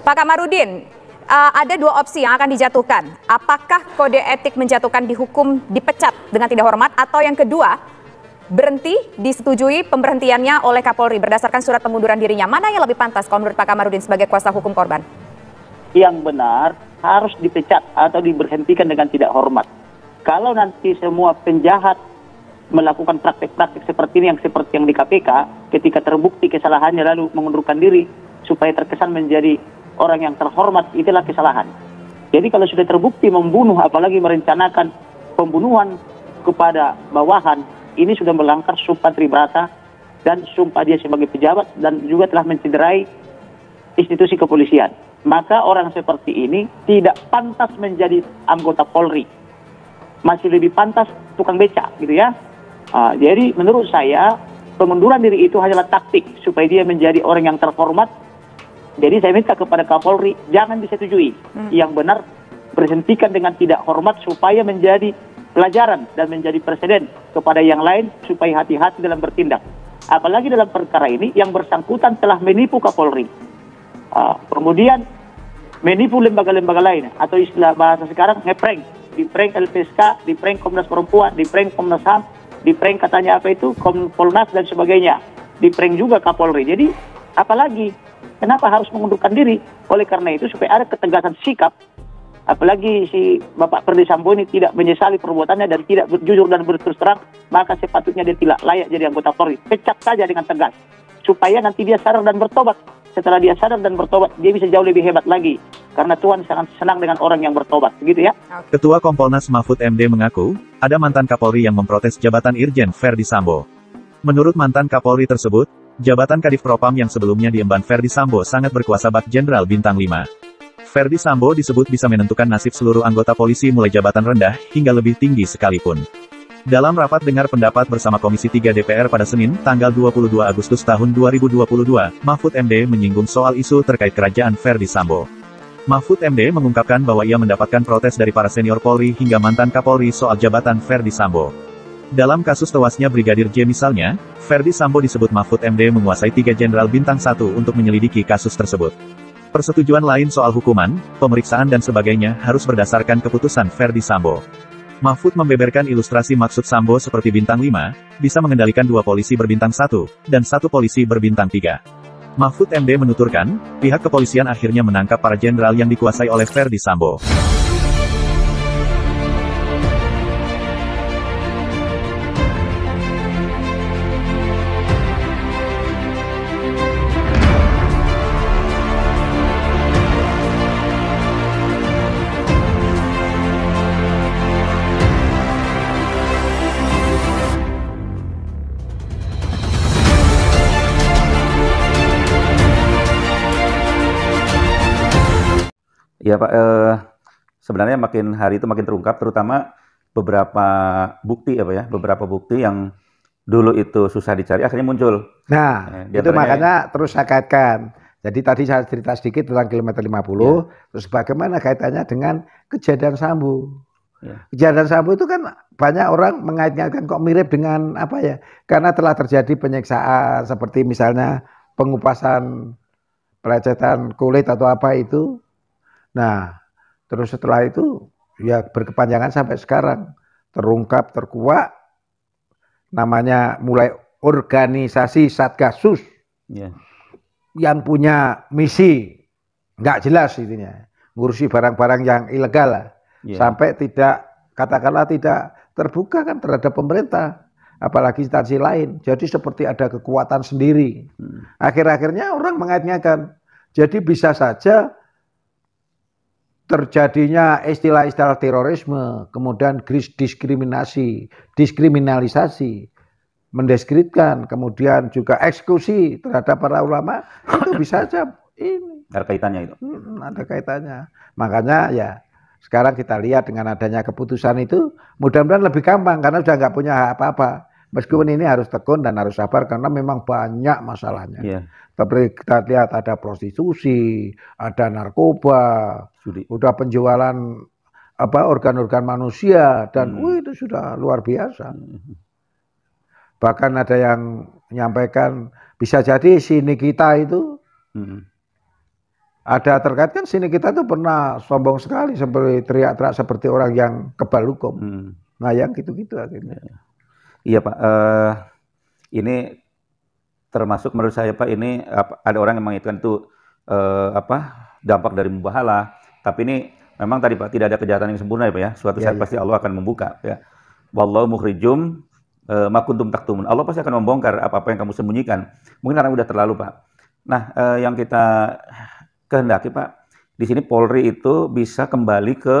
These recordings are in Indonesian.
Pak Kamarudin, ada dua opsi yang akan dijatuhkan. Apakah kode etik menjatuhkan dihukum dipecat dengan tidak hormat, atau yang kedua, berhenti disetujui pemberhentiannya oleh Kapolri berdasarkan surat pengunduran dirinya? Mana yang lebih pantas kalau menurut Pak Kamarudin sebagai kuasa hukum korban? Yang benar harus dipecat atau diberhentikan dengan tidak hormat. Kalau nanti semua penjahat melakukan praktek-praktek seperti ini, yang seperti yang di KPK, ketika terbukti kesalahannya lalu mengundurkan diri supaya terkesan menjadi orang yang terhormat, itulah kesalahan. Jadi kalau sudah terbukti membunuh, apalagi merencanakan pembunuhan kepada bawahan, ini sudah melanggar sumpah tribrata dan sumpah dia sebagai pejabat, dan juga telah mencederai institusi kepolisian. Maka orang seperti ini tidak pantas menjadi anggota Polri. Masih lebih pantas tukang beca, gitu ya. Jadi menurut saya pengunduran diri itu hanyalah taktik supaya dia menjadi orang yang terhormat. Jadi saya minta kepada Kapolri jangan disetujui. Yang benar berhentikan dengan tidak hormat supaya menjadi pelajaran dan menjadi presiden kepada yang lain supaya hati-hati dalam bertindak. Apalagi dalam perkara ini yang bersangkutan telah menipu Kapolri. Kemudian menipu lembaga-lembaga lain, atau istilah bahasa sekarang ngeprank, di prank LPSK, di prank Komnas Perempuan, di prank Komnas HAM, di prank katanya apa itu Kompolnas dan sebagainya, di prank juga Kapolri. Jadi apalagi kenapa harus mengundurkan diri? Oleh karena itu supaya ada ketegasan sikap, apalagi si Bapak Ferdy Sambo ini tidak menyesali perbuatannya dan tidak jujur dan berterus terang, maka sepatutnya dia tidak layak jadi anggota Polri. Pecat saja dengan tegas supaya nanti dia sadar dan bertobat. Setelah dia sadar dan bertobat, dia bisa jauh lebih hebat lagi. Karena Tuhan sangat senang dengan orang yang bertobat, begitu ya. Ketua Kompolnas Mahfud MD mengaku, ada mantan Kapolri yang memprotes jabatan Irjen Ferdy Sambo. Menurut mantan Kapolri tersebut, jabatan Kadif Propam yang sebelumnya diemban Ferdy Sambo sangat berkuasa bak Jenderal Bintang 5. Ferdy Sambo disebut bisa menentukan nasib seluruh anggota polisi mulai jabatan rendah hingga lebih tinggi sekalipun. Dalam rapat dengar pendapat bersama Komisi 3 DPR pada Senin, tanggal 22 Agustus tahun 2022, Mahfud MD menyinggung soal isu terkait kerajaan Ferdy Sambo. Mahfud MD mengungkapkan bahwa ia mendapatkan protes dari para senior Polri hingga mantan Kapolri soal jabatan Ferdy Sambo. Dalam kasus tewasnya Brigadir J misalnya, Ferdy Sambo disebut Mahfud MD menguasai 3 Jenderal Bintang 1 untuk menyelidiki kasus tersebut. Persetujuan lain soal hukuman, pemeriksaan dan sebagainya harus berdasarkan keputusan Ferdy Sambo. Mahfud membeberkan ilustrasi maksud Sambo seperti Bintang 5, bisa mengendalikan 2 polisi berbintang 1, dan 1 polisi berbintang 3. Mahfud MD menuturkan, pihak kepolisian akhirnya menangkap para jenderal yang dikuasai oleh Ferdy Sambo. Ya Pak, sebenarnya makin hari itu makin terungkap, terutama beberapa bukti beberapa bukti yang dulu itu susah dicari akhirnya muncul. Nah, itu makanya terus saya kaitkan. Jadi tadi saya cerita sedikit tentang kilometer 50, terus bagaimana kaitannya dengan kejadian Sambo. Kejadian Sambo itu kan banyak orang mengait-ngaitkan kok mirip dengan apa ya? Karena telah terjadi penyiksaan seperti misalnya pengupasan, pelecehan kulit atau apa itu. Nah, terus setelah itu ya berkepanjangan sampai sekarang terungkap, terkuak, namanya mulai organisasi Satgasus yang punya misi nggak jelas intinya, ngurusi barang-barang yang ilegal lah, sampai tidak, katakanlah tidak terbuka kan terhadap pemerintah, apalagi instansi lain. Jadi seperti ada kekuatan sendiri. Akhir-akhirnya orang mengait-ngaitkan. Jadi bisa saja terjadinya istilah-istilah terorisme, kemudian diskriminasi, diskriminalisasi, mendeskripsikan, kemudian juga eksekusi terhadap para ulama, itu bisa saja ini. Ada kaitannya itu? Ada kaitannya. Makanya ya sekarang kita lihat dengan adanya keputusan itu, mudah-mudahan lebih gampang karena sudah nggak punya hak apa-apa. Meskipun ini harus tekun dan harus sabar karena memang banyak masalahnya. Tapi kita lihat ada prostitusi, ada narkoba, udah penjualan organ-organ manusia dan itu sudah luar biasa. Bahkan ada yang menyampaikan bisa jadi si Nikita itu Ada terkait kan sini kita tuh pernah sombong sekali seperti teriak-teriak seperti orang yang kebal hukum. Nah yang gitu-gitu akhirnya. Iya Pak, ini termasuk menurut saya Pak ini ada orang yang mengingatkan itu dampak dari mubahalah. Tapi ini memang tadi Pak tidak ada kejahatan yang sempurna ya Pak ya. Suatu saat pasti Allah akan membuka ya. Wallahu mukhrijum ma kuntum taktumun. Allah pasti akan membongkar apa-apa yang kamu sembunyikan. Mungkin karena udah terlalu Pak. Nah, yang kita kehendaki Pak, di sini Polri itu bisa kembali ke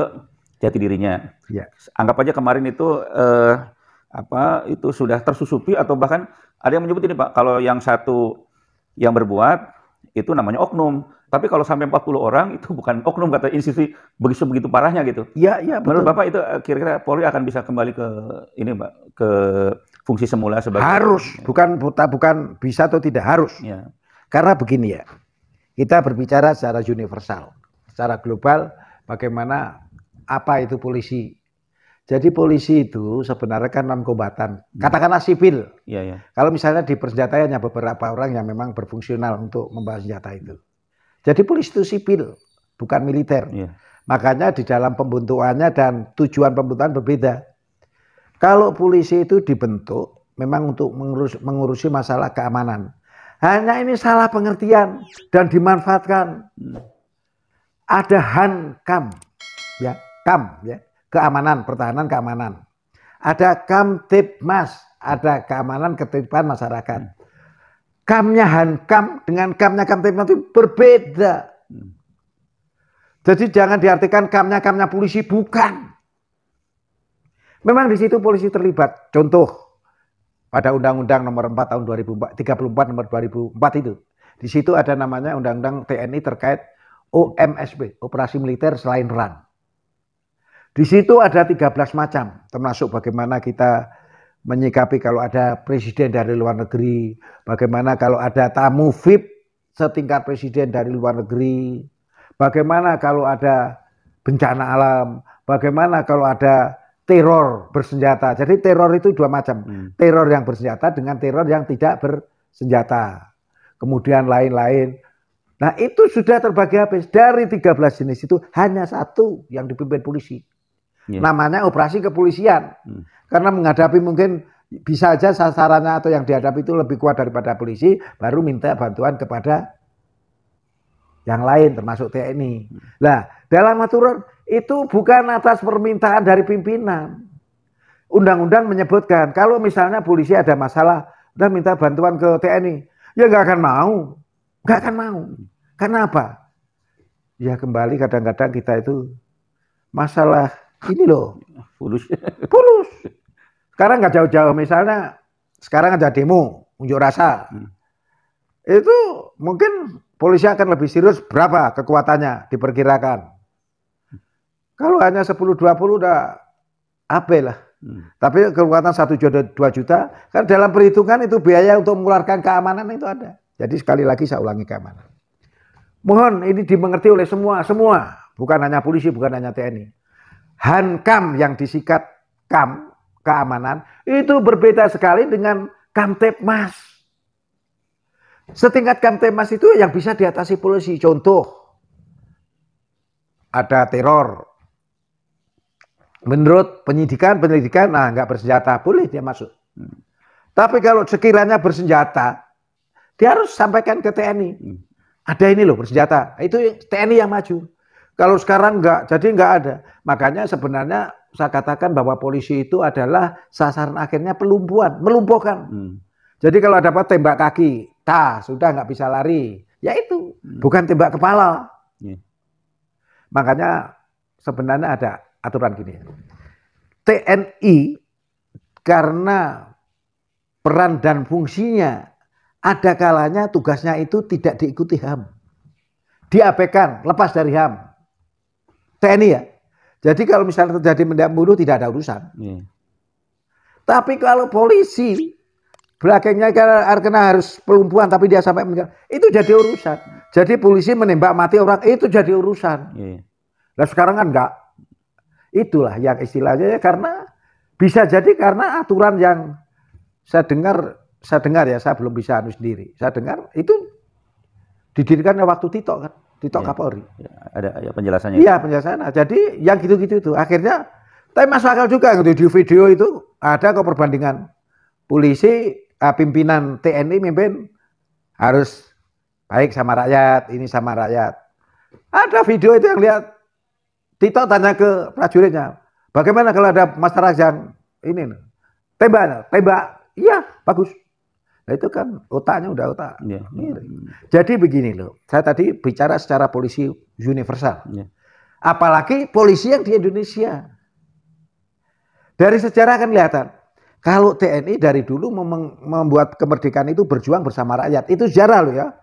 jati dirinya. Ya. Anggap aja kemarin itu itu sudah tersusupi atau bahkan ada yang menyebut ini Pak, kalau yang satu yang berbuat itu namanya oknum. Tapi kalau sampai 40 orang itu bukan oknum kata institusi begitu parahnya gitu. Iya, iya betul. Menurut Bapak itu kira-kira Polri akan bisa kembali ke ini Pak, ke fungsi semula sebagai harus, bukan bisa atau tidak harus. Ya. Karena begini ya. Kita berbicara secara universal, secara global bagaimana apa itu polisi. Jadi polisi itu sebenarnya kan non-kombatan, katakanlah sipil. Ya. Kalau misalnya dipersenjatai hanya beberapa orang yang memang berfungsional untuk membawa senjata itu. Jadi polisi itu sipil, bukan militer. Ya. Makanya di dalam pembentukannya dan tujuan pembentukan berbeda. Kalau polisi itu dibentuk memang untuk mengurusi masalah keamanan. Hanya ini salah pengertian dan dimanfaatkan. Ada Hankam, ya, Kam, ya, keamanan, pertahanan, keamanan. Ada Kamtibmas, ada keamanan, ketertiban masyarakat. Kamnya Hankam dengan kamnya Kamtibmas itu berbeda. Jadi jangan diartikan kamnya polisi, bukan. Memang di situ polisi terlibat. Contoh. Pada Undang-Undang Nomor 4 Tahun 2034 Nomor 2004 itu. Di situ ada namanya Undang-Undang TNI terkait OMSB, Operasi Militer Selain RAN. Di situ ada 13 macam, termasuk bagaimana kita menyikapi kalau ada presiden dari luar negeri, bagaimana kalau ada tamu VIP setingkat presiden dari luar negeri, bagaimana kalau ada bencana alam, bagaimana kalau ada teror bersenjata. Jadi teror itu dua macam. Teror yang bersenjata dengan teror yang tidak bersenjata. Kemudian lain-lain. Nah itu sudah terbagi habis. Dari 13 jenis itu hanya satu yang dipimpin polisi. Namanya operasi kepolisian. Karena menghadapi mungkin bisa aja sasarannya atau yang dihadapi itu lebih kuat daripada polisi. Baru minta bantuan kepada yang lain termasuk TNI. Nah dalam aturan itu bukan atas permintaan dari pimpinan. Undang-undang menyebutkan kalau misalnya polisi ada masalah, udah minta bantuan ke TNI, ya nggak akan mau, nggak akan mau. Karena apa? Ya kembali kadang-kadang kita itu masalah ini loh, fulus. Sekarang nggak jauh-jauh, misalnya sekarang ada demo, unjuk rasa, itu mungkin polisi akan lebih serius berapa kekuatannya diperkirakan. Kalau hanya 10-20 udah apa lah. Tapi kekuatan 1-2 juta, kan dalam perhitungan itu biaya untuk mengeluarkan keamanan itu ada. Jadi sekali lagi saya ulangi keamanan. Mohon ini dimengerti oleh semua, bukan hanya polisi, bukan hanya TNI. Hankam yang disikat Kam, keamanan, itu berbeda sekali dengan Kamtibmas. Setingkat Kamtibmas itu yang bisa diatasi polisi. Contoh, ada teror. Menurut penyelidikan, nah nggak bersenjata, boleh dia masuk. Tapi kalau sekiranya bersenjata, dia harus sampaikan ke TNI. Ada ini loh bersenjata, itu TNI yang maju. Kalau sekarang nggak, jadi nggak ada. Makanya sebenarnya saya katakan bahwa polisi itu adalah sasaran akhirnya pelumpuhan, melumpuhkan. Jadi kalau dapat tembak kaki, sudah nggak bisa lari. Ya itu, bukan tembak kepala. Makanya sebenarnya ada aturan gini. TNI karena peran dan fungsinya ada kalanya tugasnya itu tidak diikuti HAM. Diabaikan, lepas dari HAM. TNI ya. Jadi kalau misalnya terjadi mendak bunuh tidak ada urusan. Tapi kalau polisi belakangnya karena harus pelumpuhan tapi dia sampai meninggal, itu jadi urusan. Jadi polisi menembak mati orang itu jadi urusan. Nah sekarang kan enggak. Itulah yang istilahnya ya, karena bisa jadi karena aturan yang saya dengar ya, saya belum bisa sendiri. Saya dengar itu didirikan waktu Tito kan. Tito Kapolri. Ya, ada ya penjelasannya. Iya, penjelasannya. Jadi yang gitu-gitu itu akhirnya, tapi masuk akal juga gitu, di video itu ada kok perbandingan polisi, pimpinan TNI mimpin harus baik sama rakyat, ini sama rakyat. Ada video itu yang lihat Tito tanya ke prajuritnya, bagaimana kalau ada masyarakat yang ini tembak, iya bagus. Nah itu kan otaknya udah otak. Ya. Jadi begini loh, saya tadi bicara secara polisi universal. Ya. Apalagi polisi yang di Indonesia. Dari sejarah kan kelihatan, kalau TNI dari dulu membuat kemerdekaan itu berjuang bersama rakyat. Itu sejarah loh ya.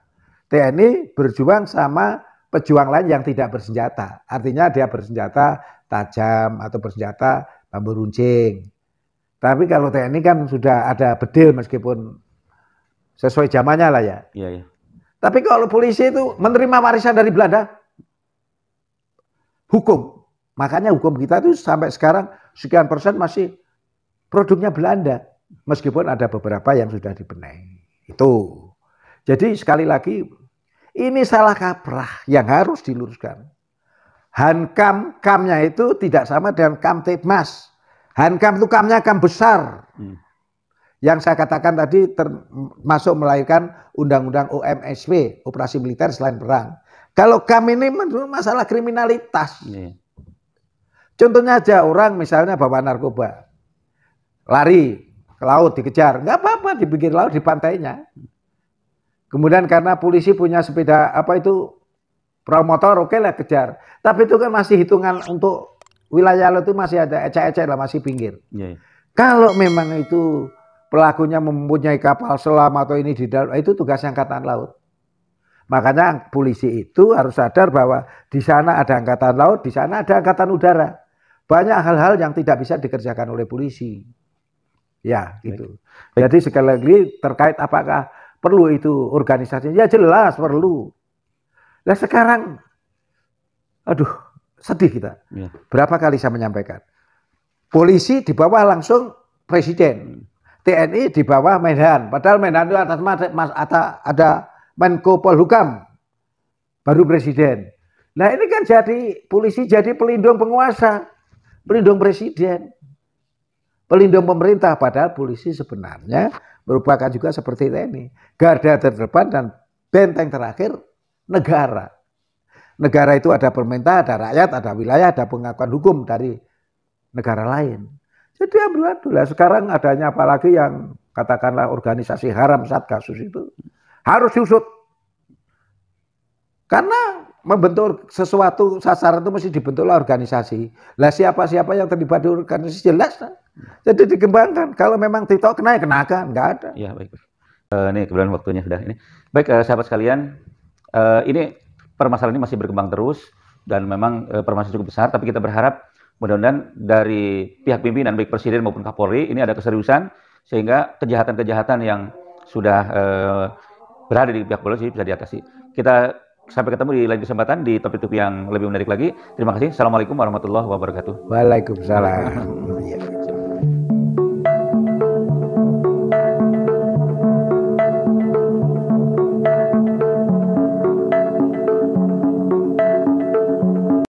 TNI berjuang sama pejuang lain yang tidak bersenjata. Artinya dia bersenjata tajam atau bersenjata bambu runcing. Tapi kalau TNI kan sudah ada bedil meskipun sesuai zamannya lah ya. Iya, iya. Tapi kalau polisi itu menerima warisan dari Belanda, hukum. Makanya hukum kita itu sampai sekarang sekian persen masih produknya Belanda. Meskipun ada beberapa yang sudah dibenahi. Itu. Jadi sekali lagi, ini salah kaprah yang harus diluruskan. Hankam, kamnya itu tidak sama dengan Kamtibmas. Hankam itu kamnya kam besar. Yang saya katakan tadi termasuk melahirkan Undang-Undang OMSW, Operasi Militer Selain Perang. Kalau kam ini masalah kriminalitas. Contohnya aja orang misalnya bawa narkoba, lari ke laut dikejar, nggak apa-apa di pinggir laut di pantainya. Kemudian karena polisi punya sepeda perahu motor, oke lah kejar. Tapi itu kan masih hitungan untuk wilayah laut itu masih ada ecek-ecek lah, masih pinggir. Kalau memang itu pelakunya mempunyai kapal selam atau ini di dalam, itu tugas Angkatan Laut. Makanya polisi itu harus sadar bahwa di sana ada Angkatan Laut, di sana ada Angkatan Udara. Banyak hal-hal yang tidak bisa dikerjakan oleh polisi. Ya, gitu. Jadi sekali lagi terkait apakah perlu itu organisasi? Ya jelas perlu. Nah sekarang, aduh sedih kita. Berapa kali saya menyampaikan. Polisi di bawah langsung presiden. TNI di bawah Menhan, padahal Menhan itu atas ada Menko Polhukam, baru presiden. Nah ini kan jadi polisi jadi pelindung penguasa, pelindung presiden, pelindung pemerintah. Padahal polisi sebenarnya merupakan juga seperti TNI, garda terdepan dan benteng terakhir negara. Negara itu ada pemerintah, ada rakyat, ada wilayah, ada pengakuan hukum dari negara lain. Jadi alhamdulillah sekarang adanya apalagi yang katakanlah organisasi haram Satgasus itu harus diusut. Karena membentuk sesuatu sasaran itu mesti dibentuklah organisasi. Lah siapa-siapa yang terlibat di organisasi jelas. Jadi dikembangkan. Kalau memang Tito kena ya kenakan, enggak ada. Ya baik. Ini kebetulan waktunya sudah ini. Baik sahabat sekalian, ini permasalahan ini masih berkembang terus dan memang permasalahan cukup besar. Tapi kita berharap mudah-mudahan dari pihak pimpinan baik Presiden maupun Kapolri ini ada keseriusan sehingga kejahatan-kejahatan yang sudah berada di pihak polisi bisa diatasi. Kita sampai ketemu di lain kesempatan di topik-topik yang lebih menarik lagi. Terima kasih. Assalamualaikum warahmatullahi wabarakatuh. Waalaikumsalam.